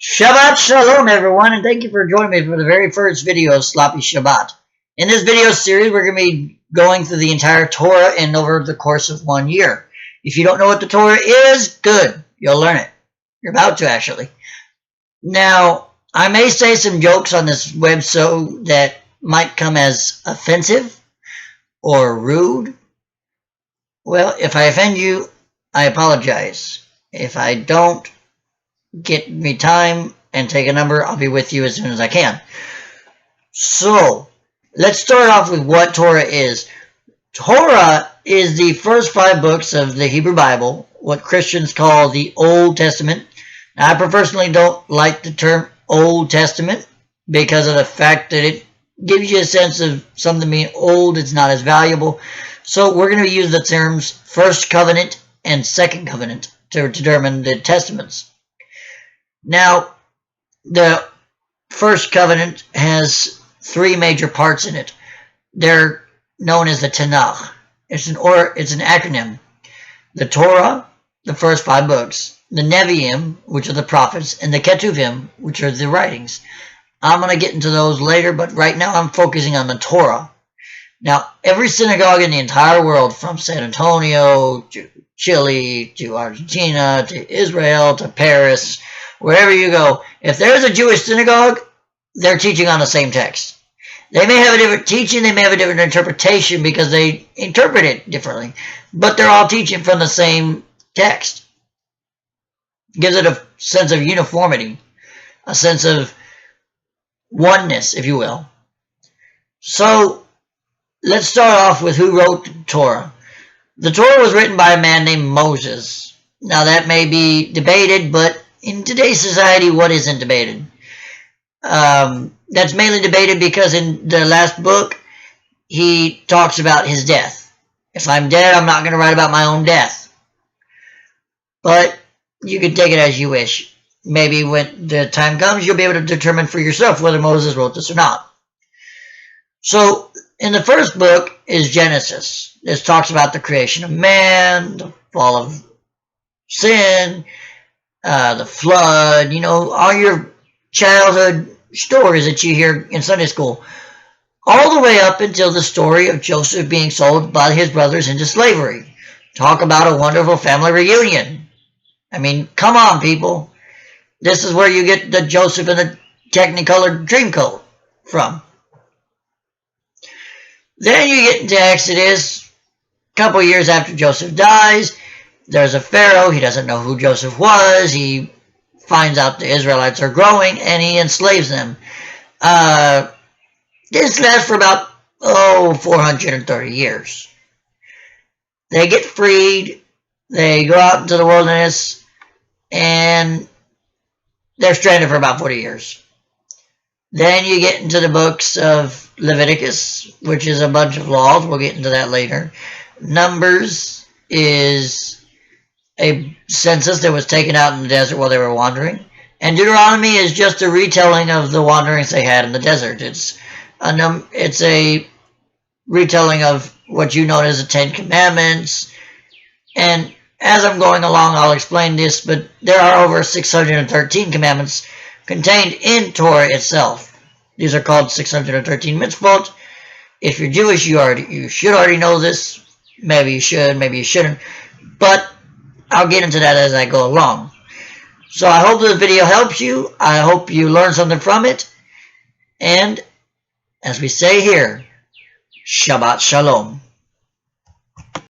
Shabbat Shalom, everyone, and thank you for joining me for the very first video of Sloppy Shabbat. In this video series, we're going to be going through the entire Torah in over the course of 1 year. If you don't know what the Torah is, good. You'll learn it. You're about to, actually. Now, I may say some jokes on this website that might come as offensive or rude. Well, if I offend you, I apologize. If I don't, get me time and take a number. I'll be with you as soon as I can. So, let's start off with what Torah is. Torah is the first 5 books of the Hebrew Bible, what Christians call the Old Testament. Now, I personally don't like the term Old Testament because of the fact that it gives you a sense of something being old, it's not as valuable. So we're going to use the terms First Covenant and Second Covenant to determine the testaments. Now, the First Covenant has 3 major parts in it. They're known as the Tanakh. It's an acronym. The Torah, the first 5 books. The Nevi'im, which are the prophets. And the Ketuvim, which are the writings. I'm going to get into those later, but right now I'm focusing on the Torah. Now, every synagogue in the entire world, from San Antonio to Chile to Argentina to Israel to Paris, wherever you go, if there's a Jewish synagogue, they're teaching on the same text. They may have a different teaching, they may have a different interpretation because they interpret it differently, but they're all teaching from the same text. It gives it a sense of uniformity, a sense of oneness, if you will. So, let's start off with who wrote the Torah. The Torah was written by a man named Moses. Now, that may be debated, but in today's society, what isn't debated? That's mainly debated because in the last book, he talks about his death. If I'm dead, I'm not going to write about my own death. But you can take it as you wish. Maybe when the time comes, you'll be able to determine for yourself whether Moses wrote this or not. So, in the first book is Genesis. This talks about the creation of man, the fall of sin, the flood, all your childhood stories that you hear in Sunday school, all the way up until the story of Joseph being sold by his brothers into slavery. Talk about a wonderful family reunion. I mean, come on, people. This is where you get the Joseph and the Technicolor Dreamcoat from. Then you get into Exodus, a couple years after Joseph dies. There's a Pharaoh. He doesn't know who Joseph was. He finds out the Israelites are growing, and he enslaves them. This lasts for about, 430 years. They get freed. They go out into the wilderness, and they're stranded for about 40 years. Then you get into the books of Leviticus, which is a bunch of laws. We'll get into that later. Numbers is a census that was taken out in the desert while they were wandering. And Deuteronomy is just a retelling of the wanderings they had in the desert. It's a retelling of what you know as the 10 Commandments. And as I'm going along, I'll explain this, but there are over 613 commandments contained in Torah itself. These are called 613 mitzvot. If you're Jewish, you should already know this. Maybe you should, maybe you shouldn't. But I'll get into that as I go along. So I hope this video helps you. I hope you learn something from it. And as we say here, Shabbat Shalom.